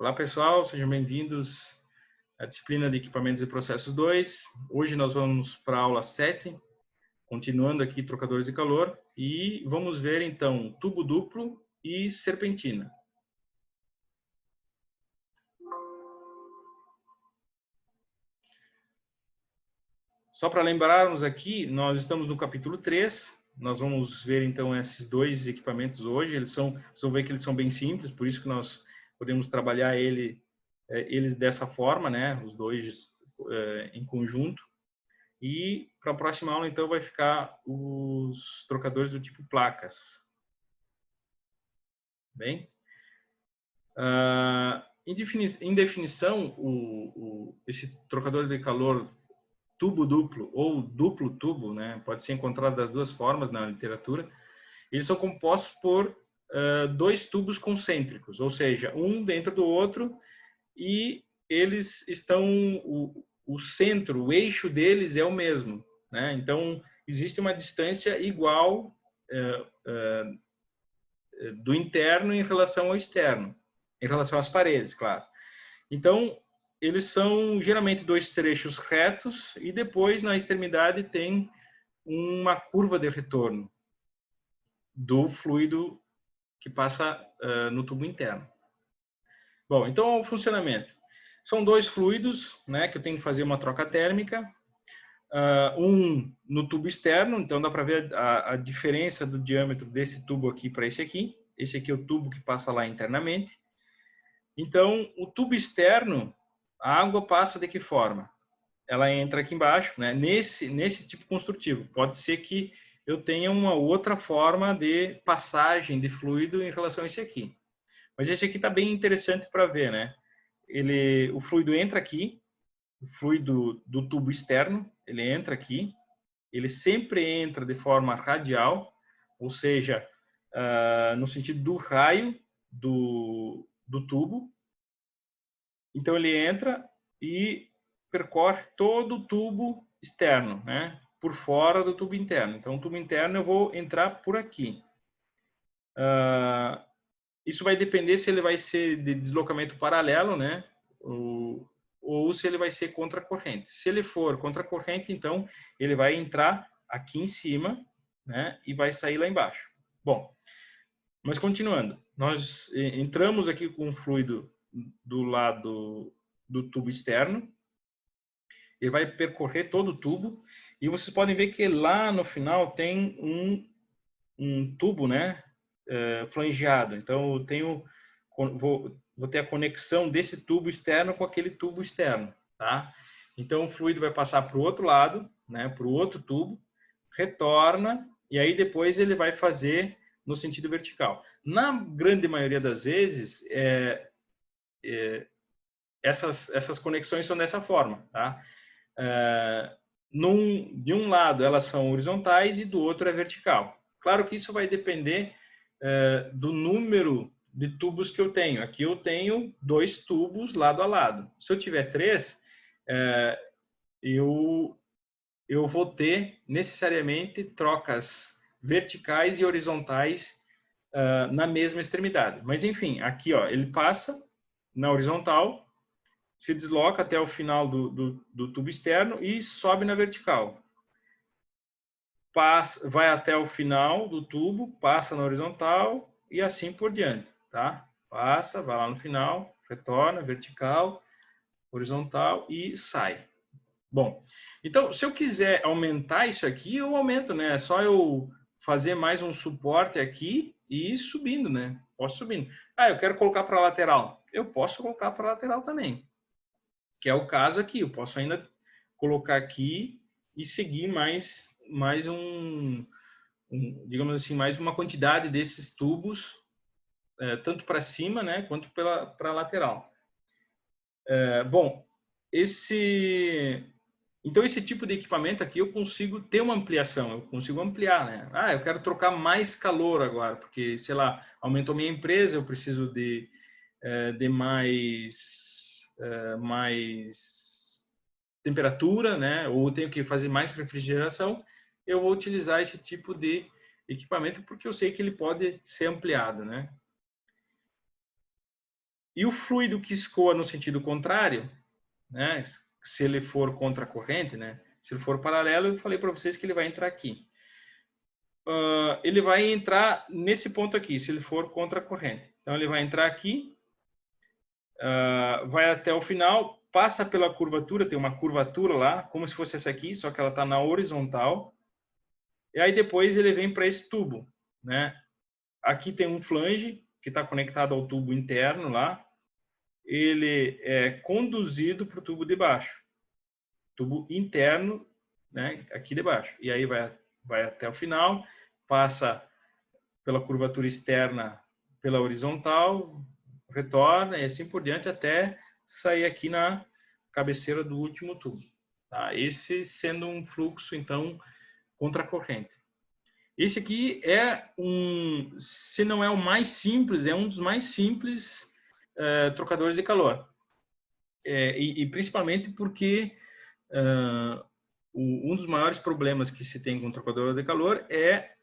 Olá, pessoal, sejam bem-vindos à disciplina de Equipamentos e Processos 2. Hoje nós vamos para a aula 7, continuando aqui trocadores de calor, e vamos ver então tubo duplo e serpentina. Só para lembrarmos aqui, nós estamos no capítulo 3, nós vamos ver então esses dois equipamentos hoje. Vocês vão ver que eles são bem simples, por isso que nós podemos trabalhar eles dessa forma, né? Os dois em conjunto. E para a próxima aula, então, vai ficar os trocadores do tipo placas. Bem? Em definição, esse trocador de calor tubo duplo ou duplo tubo, né, pode ser encontrado das duas formas na literatura. Eles são compostos por dois tubos concêntricos, ou seja, um dentro do outro, e eles estão, o centro, o eixo deles é o mesmo, né? Então, existe uma distância igual do interno em relação ao externo, em relação às paredes, claro. Então, eles são geralmente dois trechos retos e depois, na extremidade, tem uma curva de retorno do fluido que passa no tubo interno. Bom, então, o funcionamento. São dois fluidos, né, que eu tenho que fazer uma troca térmica. Um no tubo externo, então dá para ver a diferença do diâmetro desse tubo aqui para esse aqui. Esse aqui é o tubo que passa lá internamente. Então, o tubo externo, a água passa de que forma? Ela entra aqui embaixo, né, nesse tipo construtivo. Pode ser que eu tenha uma outra forma de passagem de fluido em relação a esse aqui. Mas esse aqui está bem interessante para ver, né? O fluido entra aqui, o fluido do tubo externo, ele entra aqui, ele sempre entra de forma radial, ou seja, no sentido do raio do tubo. Então, ele entra e percorre todo o tubo externo, né? Por fora do tubo interno. Então, o tubo interno eu vou entrar por aqui. Isso vai depender se ele vai ser de deslocamento paralelo, né? Ou se ele vai ser contracorrente. Se ele for contracorrente, então ele vai entrar aqui em cima, né? E vai sair lá embaixo. Bom, mas continuando, nós entramos aqui com o fluido do lado do tubo externo. Ele vai percorrer todo o tubo e vocês podem ver que lá no final tem um tubo, né? Flangeado. Então eu tenho, vou ter a conexão desse tubo externo com aquele tubo externo, tá? Então o fluido vai passar para o outro lado, né? Para o outro tubo, retorna e aí depois ele vai fazer no sentido vertical. Na grande maioria das vezes, essas conexões são dessa forma, tá? De um lado elas são horizontais e do outro é vertical. Claro que isso vai depender do número de tubos que eu tenho. Aqui eu tenho 2 tubos lado a lado. Se eu tiver 3, eu vou ter necessariamente trocas verticais e horizontais na mesma extremidade. Mas enfim, aqui ó, ele passa na horizontal, se desloca até o final do tubo externo e sobe na vertical. Vai até o final do tubo, passa na horizontal e assim por diante, tá? Passa, vai lá no final, retorna, vertical, horizontal e sai. Bom, então, se eu quiser aumentar isso aqui, eu aumento, né? É só eu fazer mais um suporte aqui e ir subindo, né? Posso subindo. Eu quero colocar para a lateral. Eu posso colocar para a lateral também, que é o caso aqui. Eu posso ainda colocar aqui e seguir mais digamos assim, mais uma quantidade desses tubos, tanto para cima, né, quanto para a lateral. Bom, então esse tipo de equipamento aqui eu consigo ter uma ampliação, eu consigo ampliar, né? Eu quero trocar mais calor agora, porque, sei lá, aumentou minha empresa, eu preciso de mais temperatura, né? Ou tenho que fazer mais refrigeração, eu vou utilizar esse tipo de equipamento porque eu sei que ele pode ser ampliado, né? E o fluido que escoa no sentido contrário, né? Se ele for contra a corrente, né? Se ele for paralelo, eu falei para vocês que ele vai entrar aqui. Ele vai entrar nesse ponto aqui, se ele for contra a corrente. Então, ele vai entrar aqui, vai até o final, passa pela curvatura, tem uma curvatura lá, como se fosse essa aqui, só que ela está na horizontal. E aí depois ele vem para esse tubo, né? Aqui tem um flange que está conectado ao tubo interno lá. Ele é conduzido para o tubo de baixo, tubo interno, né? Aqui de baixo. E aí vai até o final, passa pela curvatura externa, pela horizontal, retorna e assim por diante até sair aqui na cabeceira do último tubo. Tá? Esse sendo um fluxo, então, contracorrente. Esse aqui é se não é o mais simples, é um dos mais simples trocadores de calor. E principalmente porque um dos maiores problemas que se tem com o trocador de calor é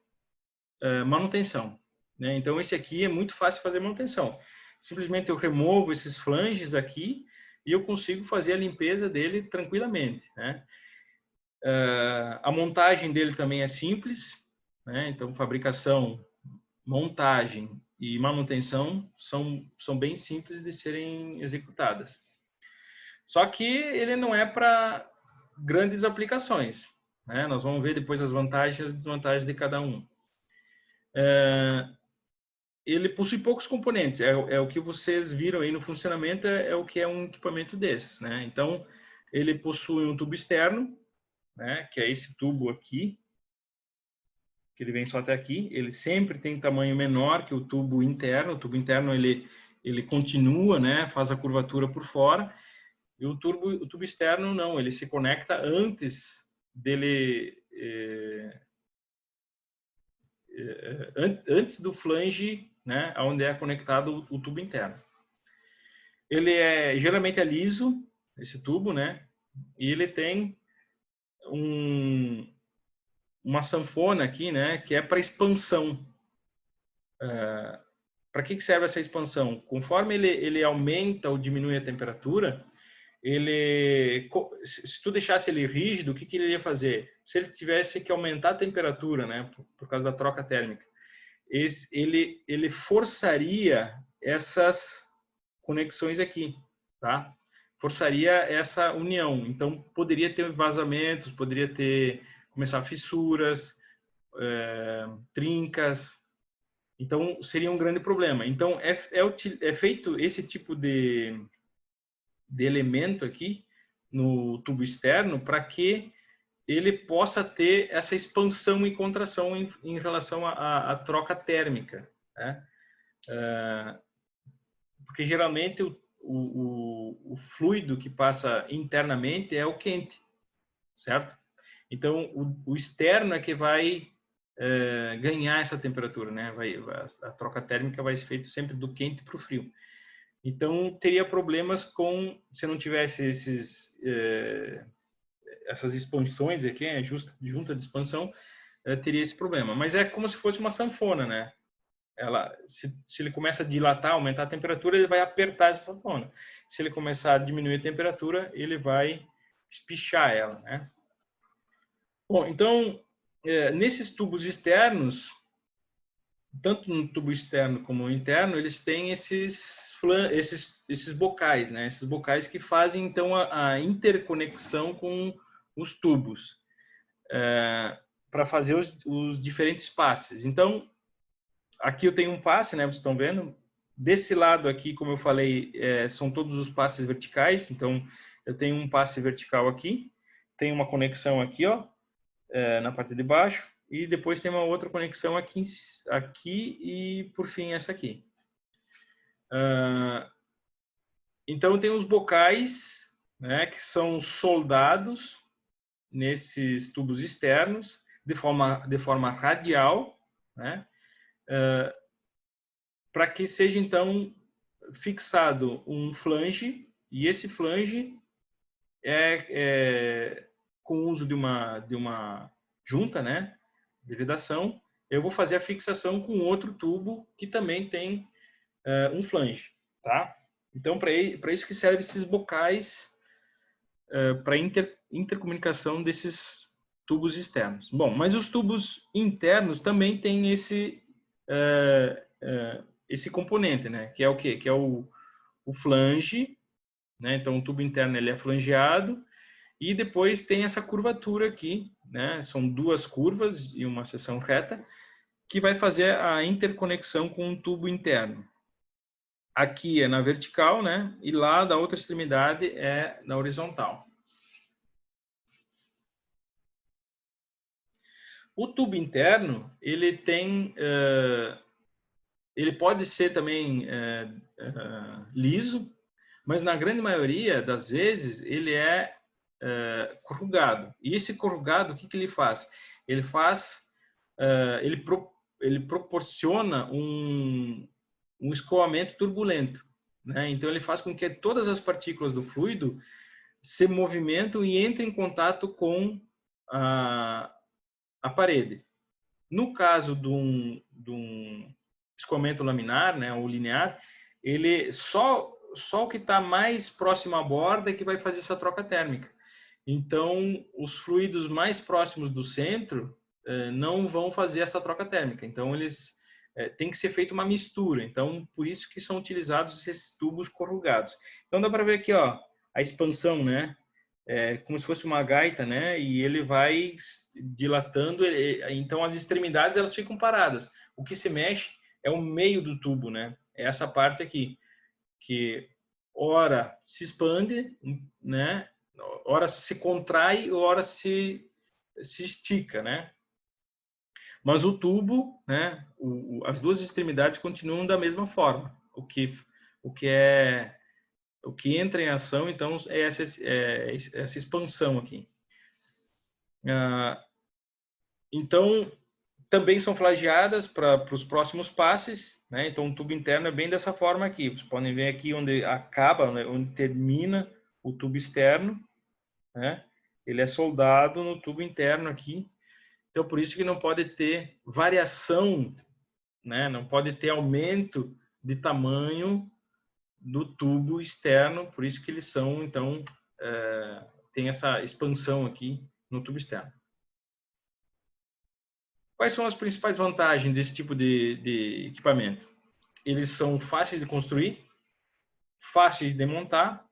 manutenção. Né? Então, esse aqui é muito fácil fazer manutenção. Simplesmente eu removo esses flanges aqui e eu consigo fazer a limpeza dele tranquilamente. Né? A montagem dele também é simples. Né? Então, fabricação, montagem e manutenção são bem simples de serem executadas. Só que ele não é para grandes aplicações. Né? Nós vamos ver depois as vantagens e as desvantagens de cada um. Ele possui poucos componentes. É o que vocês viram aí no funcionamento, é o que é um equipamento desses. Né? Então, ele possui um tubo externo, né? Que é esse tubo aqui, que ele vem só até aqui. Ele sempre tem tamanho menor que o tubo interno. O tubo interno ele continua, né? Faz a curvatura por fora. E o tubo externo não, ele se conecta antes dele, antes do flange, né? Onde é conectado o tubo interno. Ele geralmente é liso, esse tubo, né? E ele tem uma sanfona aqui, né? Que é para expansão. Para que serve essa expansão? Conforme ele aumenta ou diminui a temperatura, se tu deixasse ele rígido, o que ele ia fazer? Se ele tivesse que aumentar a temperatura, né, por causa da troca térmica, ele forçaria essas conexões aqui, tá? Forçaria essa união. Então, poderia ter vazamentos, poderia começar fissuras, trincas. Então, seria um grande problema. Então, é feito esse tipo de elemento aqui no tubo externo para que ele possa ter essa expansão e contração em relação à troca térmica. Né? Porque geralmente o fluido que passa internamente é o quente, certo? Então, o externo é que vai ganhar essa temperatura, né? A troca térmica vai ser feita sempre do quente para o frio. Então, teria problemas se não tivesse essas expansões aqui, junta de expansão, teria esse problema. Mas é como se fosse uma sanfona, né? Se ele começa a dilatar, aumentar a temperatura, ele vai apertar essa sanfona. Se ele começar a diminuir a temperatura, ele vai espichar ela, né? Bom, então, nesses tubos externos, tanto no tubo externo como no interno, eles têm esses bocais, né? Esses bocais que fazem, então, a interconexão com os tubos para fazer os diferentes passes. Então, aqui eu tenho um passe, né? Vocês estão vendo? Desse lado aqui, como eu falei, são todos os passes verticais. Então, eu tenho um passe vertical aqui, tenho uma conexão aqui, ó, na parte de baixo, e depois tem uma outra conexão aqui e, por fim, essa aqui. Então, tem os bocais, né, que são soldados nesses tubos externos de forma radial, né, para que seja, então, fixado um flange, e esse flange com o uso de uma junta, né, de vedação, eu vou fazer a fixação com outro tubo que também tem um flange, tá? Então, para isso que servem esses bocais para intercomunicação desses tubos externos. Bom, mas os tubos internos também têm esse componente, né? Que é o quê? Que é o flange, né? Então, o tubo interno ele é flangeado e depois tem essa curvatura aqui, né? São duas curvas e uma seção reta que vai fazer a interconexão com o tubo interno. Aqui é na vertical, né? E lá da outra extremidade é na horizontal. O tubo interno, ele tem, ele pode ser também liso, mas na grande maioria das vezes ele é corrugado. E esse corrugado, o que ele faz? Ele faz, ele proporciona um escoamento turbulento, né? Então ele faz com que todas as partículas do fluido se movimentem e entrem em contato com a parede. No caso de um escoamento laminar, né, ou linear, ele só o que está mais próximo à borda é que vai fazer essa troca térmica. Então, os fluidos mais próximos do centro não vão fazer essa troca térmica. Então, eles tem que ser feita uma mistura. Então, por isso que são utilizados esses tubos corrugados. Então, dá para ver aqui, ó, a expansão, né? Como se fosse uma gaita, né? E ele vai dilatando. Então, as extremidades elas ficam paradas. O que se mexe é o meio do tubo, né? É essa parte aqui, que ora se expande, né? Ora se contrai, ora se estica, né? Mas o tubo, né? As duas extremidades continuam da mesma forma. O que entra em ação, então, é essa expansão aqui. Então, também são flageadas para os próximos passes, né? Então, o tubo interno é bem dessa forma aqui. Vocês podem ver aqui onde acaba, né? Onde termina o tubo externo, né? Ele é soldado no tubo interno aqui. Então, por isso que não pode ter variação, né? Não pode ter aumento de tamanho do tubo externo. Por isso que eles são, então, tem essa expansão aqui no tubo externo. Quais são as principais vantagens desse tipo de equipamento? Eles são fáceis de construir, fáceis de montar,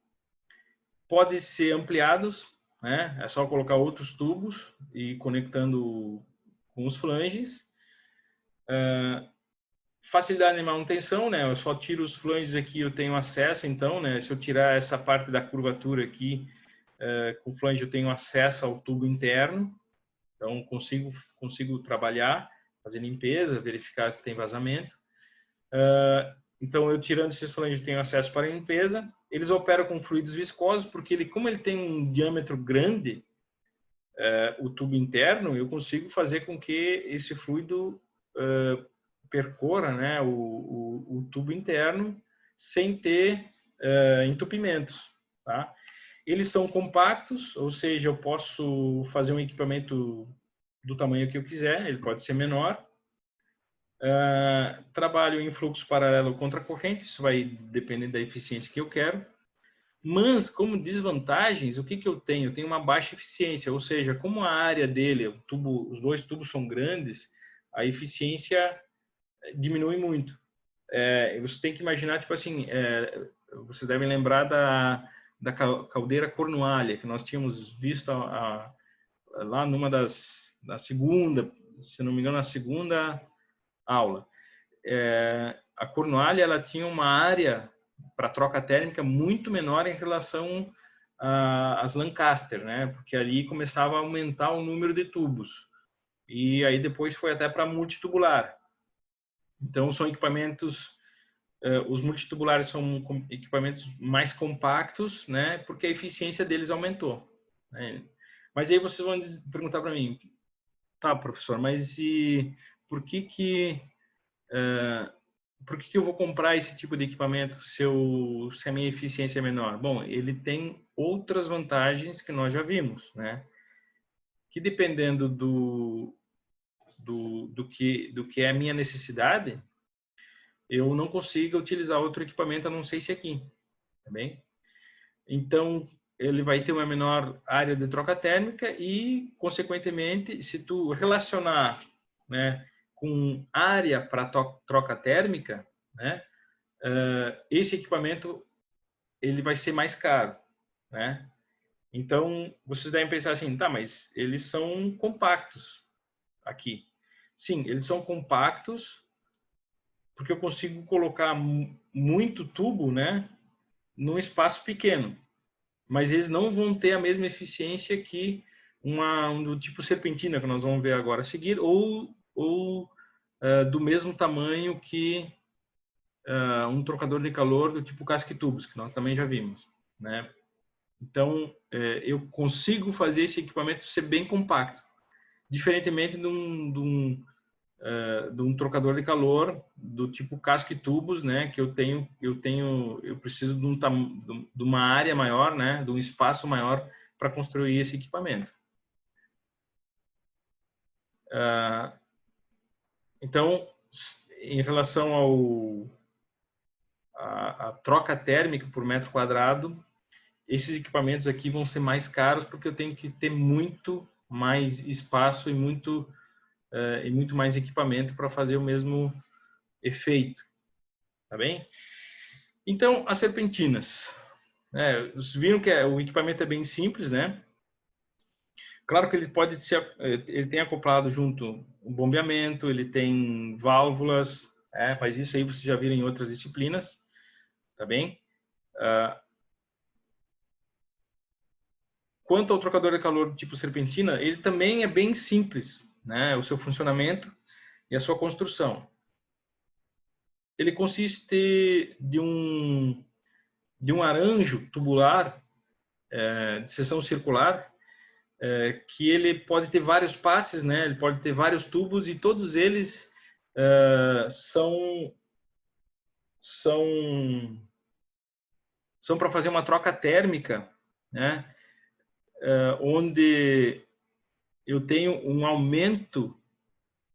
podem ser ampliados, né? É só colocar outros tubos e conectando com os flanges. Facilidade de manutenção, né? Eu só tiro os flanges aqui, eu tenho acesso, então, né? Se eu tirar essa parte da curvatura aqui, com o flange eu tenho acesso ao tubo interno, então consigo trabalhar, fazer limpeza, verificar se tem vazamento. Então, eu tirando esses flanges, eu tenho acesso para a limpeza. Eles operam com fluidos viscosos, porque como ele tem um diâmetro grande, o tubo interno, eu consigo fazer com que esse fluido percorra, né, o tubo interno sem ter entupimentos, tá? Eles são compactos, ou seja, eu posso fazer um equipamento do tamanho que eu quiser, ele pode ser menor. Trabalho em fluxo paralelo contra a corrente, isso vai depender da eficiência que eu quero. Mas, como desvantagens, o que eu tenho? Eu tenho uma baixa eficiência, ou seja, como a área dele, os dois tubos são grandes, a eficiência diminui muito. Você tem que imaginar, tipo assim, vocês devem lembrar da caldeira Cornualha, que nós tínhamos visto lá na segunda, se não me engano, na segunda aula. A Cornualha, ela tinha uma área para troca térmica muito menor em relação às Lancaster, né? Porque ali começava a aumentar o número de tubos. E aí depois foi até para multitubular. Então, são equipamentos, os multitubulares são equipamentos mais compactos, né? Porque a eficiência deles aumentou, né? Mas aí vocês vão perguntar para mim, tá, professor, mas por que eu vou comprar esse tipo de equipamento se a minha eficiência é menor? Bom, ele tem outras vantagens que nós já vimos, né? Que dependendo do que é a minha necessidade, eu não consigo utilizar outro equipamento a não ser esse aqui. tá bem? Então, ele vai ter uma menor área de troca térmica e, consequentemente, se tu relacionar, né, com área para troca térmica, né, esse equipamento ele vai ser mais caro, né? Então, vocês devem pensar assim, tá, mas eles são compactos aqui. Sim, eles são compactos porque eu consigo colocar muito tubo, né, num espaço pequeno. Mas eles não vão ter a mesma eficiência que um do tipo serpentina, que nós vamos ver agora a seguir, ou do mesmo tamanho que um trocador de calor do tipo casque-tubos, que nós também já vimos, né? Então, eu consigo fazer esse equipamento ser bem compacto, diferentemente de um trocador de calor do tipo casque-tubos, né? Que eu preciso de uma área maior, né? De um espaço maior para construir esse equipamento. Então, em relação à troca térmica por metro quadrado, esses equipamentos aqui vão ser mais caros porque eu tenho que ter muito mais espaço e muito mais equipamento para fazer o mesmo efeito, tá bem? Então, as serpentinas, né? Vocês viram que o equipamento é bem simples, né? Claro que ele tem acoplado junto um bombeamento, ele tem válvulas, mas isso aí vocês já viram em outras disciplinas, tá bem? Quanto ao trocador de calor tipo serpentina, ele também é bem simples, né? O seu funcionamento e a sua construção. Ele consiste de um arranjo tubular de seção circular, que ele pode ter vários passes, né? Ele pode ter vários tubos e todos eles são para fazer uma troca térmica, né? Onde eu tenho um aumento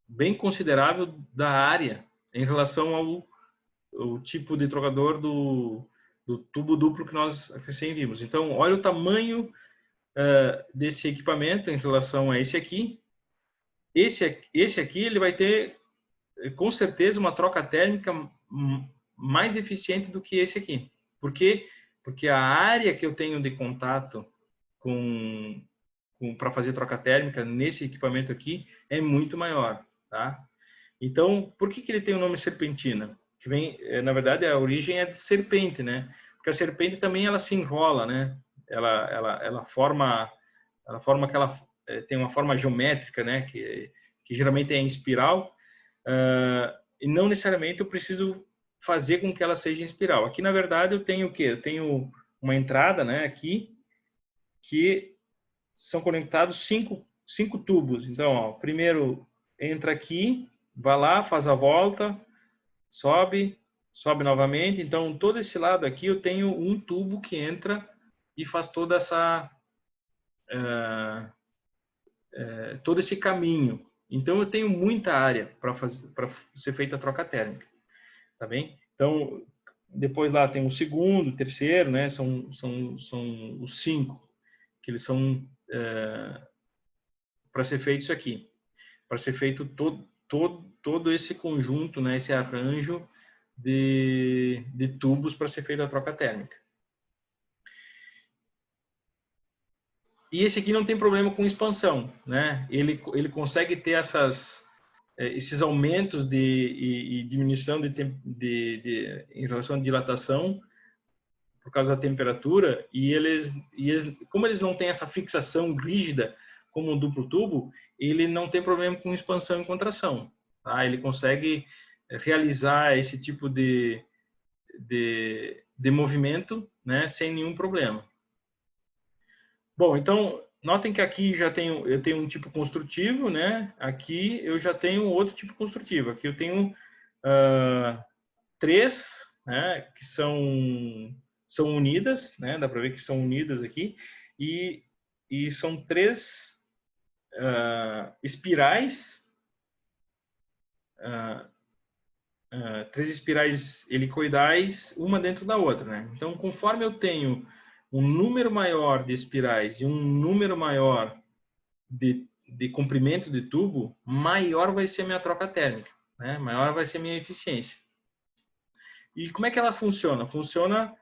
bem considerável da área em relação ao tipo de trocador do tubo duplo que nós recém vimos. Então, olha o tamanho desse equipamento em relação a esse aqui. Esse aqui ele vai ter, com certeza, uma troca térmica mais eficiente do que esse aqui. Por quê? Porque a área que eu tenho de contato para fazer troca térmica nesse equipamento aqui é muito maior, tá? Então, por que ele tem o nome serpentina? Que vem, na verdade, a origem é de serpente, né? Porque a serpente também ela se enrola, né? Ela forma aquela tem uma forma geométrica, né? Que geralmente é em espiral, e não necessariamente eu preciso fazer com que ela seja em espiral. Aqui, na verdade, eu tenho o quê? Eu tenho uma entrada, né? Aqui que são conectados cinco tubos. Então, ó, primeiro entra aqui, vai lá, faz a volta, sobe novamente. Então, todo esse lado aqui eu tenho um tubo que entra e faz toda todo esse caminho. Então, eu tenho muita área para ser feita a troca térmica, tá bem? Então, depois lá tem o segundo, o terceiro, né? São os 5 que eles são para ser feito isso aqui, para ser feito todo esse conjunto, né? Esse arranjo de tubos para ser feita a troca térmica. E esse aqui não tem problema com expansão, né? Ele consegue ter esses aumentos e diminuição em relação à dilatação por causa da temperatura e como eles não têm essa fixação rígida como um duplo tubo, ele não tem problema com expansão e contração, tá? Ele consegue realizar esse tipo de movimento, né, sem nenhum problema. Bom, então notem que aqui eu tenho um tipo construtivo, né? Aqui eu já tenho outro tipo construtivo. Aqui eu tenho 3, né? Que são unidas, né? Dá para ver que são unidas aqui e são 3 espirais três espirais helicoidais, uma dentro da outra, né? Então, conforme eu tenho um número maior de espirais e um número maior de comprimento de tubo, maior vai ser a minha troca térmica, né? Maior vai ser a minha eficiência. E como é que ela funciona? Funciona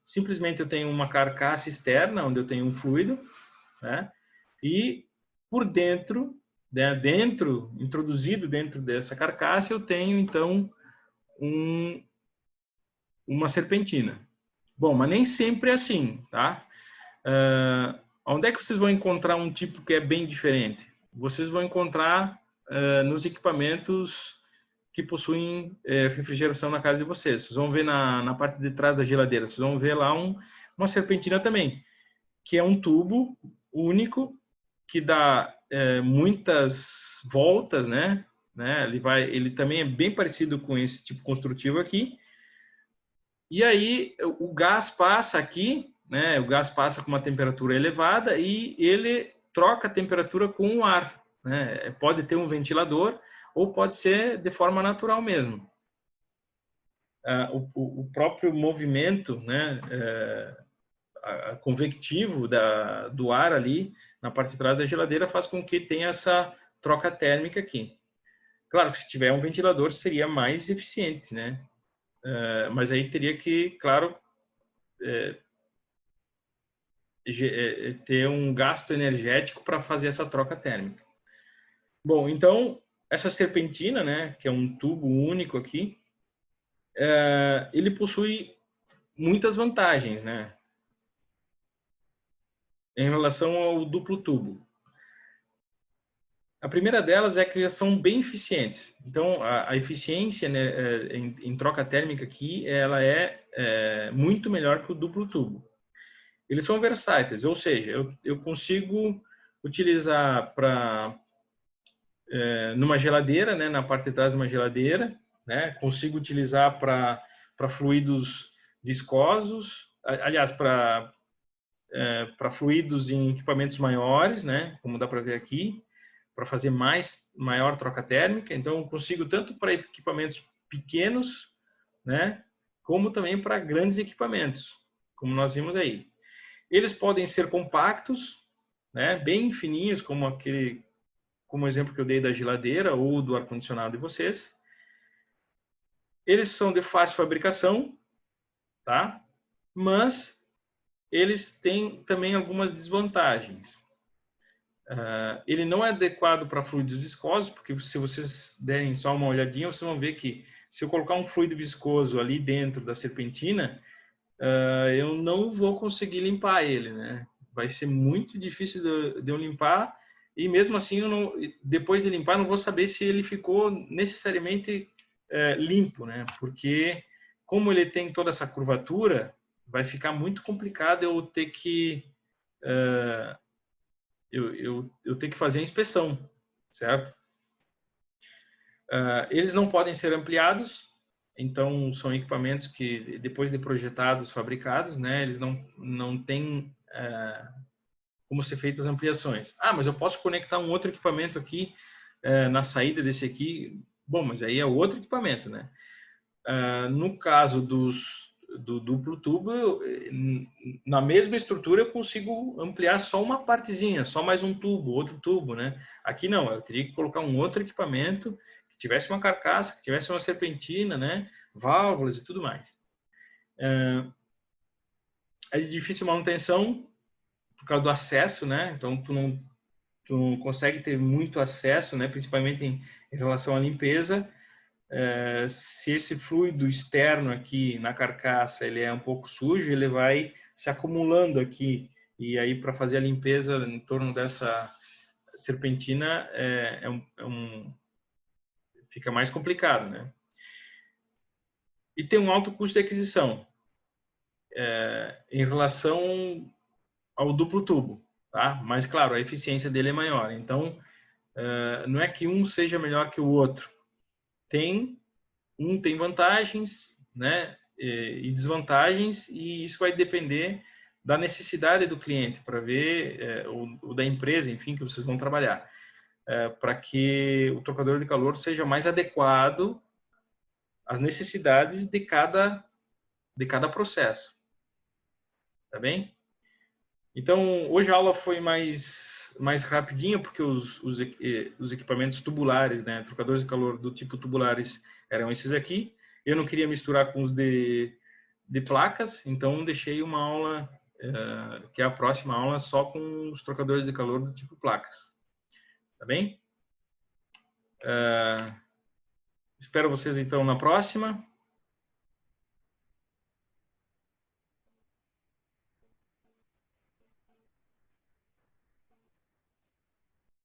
simplesmente eu tenho uma carcaça externa onde eu tenho um fluido, né? E por dentro, né, introduzido dentro dessa carcaça, eu tenho então uma serpentina. Bom, mas nem sempre é assim, tá? Onde é que vocês vão encontrar um tipo que é bem diferente? Vocês vão encontrar nos equipamentos que possuem refrigeração na casa de vocês. Vocês vão ver na parte de trás da geladeira, vocês vão ver lá uma serpentina também, que é um tubo único que dá muitas voltas, né? Ele também é bem parecido com esse tipo construtivo aqui. E aí o gás passa aqui, né? O gás passa com uma temperatura elevada e ele troca a temperatura com o ar, né? Pode ter um ventilador ou pode ser de forma natural mesmo. O próprio movimento, né? Convectivo do ar ali na parte de trás da geladeira faz com que tenha essa troca térmica aqui. Claro que se tiver um ventilador seria mais eficiente, né? Mas aí teria que, claro, ter um gasto energético para fazer essa troca térmica. Bom, então essa serpentina, né, que é um tubo único aqui, ele possui muitas vantagens, né, em relação ao duplo tubo. A primeira delas é que elas são bem eficientes. Então, a eficiência, né, em troca térmica aqui, ela é muito melhor que o duplo tubo. Eles são versáteis, ou seja, eu consigo utilizar numa geladeira, né, na parte de trás de uma geladeira, né, consigo utilizar para fluidos viscosos, aliás, para fluidos em equipamentos maiores, né, como dá para ver aqui, para fazer maior troca térmica. Então, eu consigo tanto para equipamentos pequenos, né, como também para grandes equipamentos, como nós vimos aí. Eles podem ser compactos, né, bem fininhos, como o exemplo que eu dei da geladeira ou do ar-condicionado de vocês. Eles são de fácil fabricação, tá? Mas eles têm também algumas desvantagens. Ele não é adequado para fluidos viscosos, porque se vocês derem só uma olhadinha, vocês vão ver que se eu colocar um fluido viscoso ali dentro da serpentina, eu não vou conseguir limpar ele, né? Vai ser muito difícil de eu limpar e mesmo assim, depois de limpar, não vou saber se ele ficou necessariamente limpo, né? Porque como ele tem toda essa curvatura, vai ficar muito complicado eu ter que eu ter que fazer a inspeção, certo? Eles não podem ser ampliados, então são equipamentos que depois de projetados, fabricados, né? Eles não têm como ser feitas ampliações. Mas eu posso conectar um outro equipamento aqui na saída desse aqui. Bom, mas aí é outro equipamento, né? No caso do duplo tubo, na mesma estrutura eu consigo ampliar só uma partezinha, só mais um tubo, outro tubo, né? Aqui não, eu teria que colocar um outro equipamento que tivesse uma carcaça, que tivesse uma serpentina, né? Válvulas e tudo mais. É de difícil manutenção por causa do acesso, né? Então tu não consegue ter muito acesso, né? Principalmente em relação à limpeza. Se esse fluido externo aqui na carcaça ele é um pouco sujo, ele vai se acumulando aqui e aí para fazer a limpeza em torno dessa serpentina fica mais complicado, né? E tem um alto custo de aquisição em relação ao duplo tubo, tá? Mas claro, a eficiência dele é maior. Então não é que um seja melhor que o outro. Um tem vantagens, né, e desvantagens, e isso vai depender da necessidade do cliente para ver, ou da empresa, enfim, que vocês vão trabalhar. para que o trocador de calor seja mais adequado às necessidades de cada processo. Tá bem? Então, hoje a aula foi mais rapidinha, porque os equipamentos tubulares, né, trocadores de calor do tipo tubulares, eram esses aqui. Eu não queria misturar com os de placas, então deixei uma aula, que é a próxima aula, só com os trocadores de calor do tipo placas. Tá bem? Espero vocês, então, na próxima.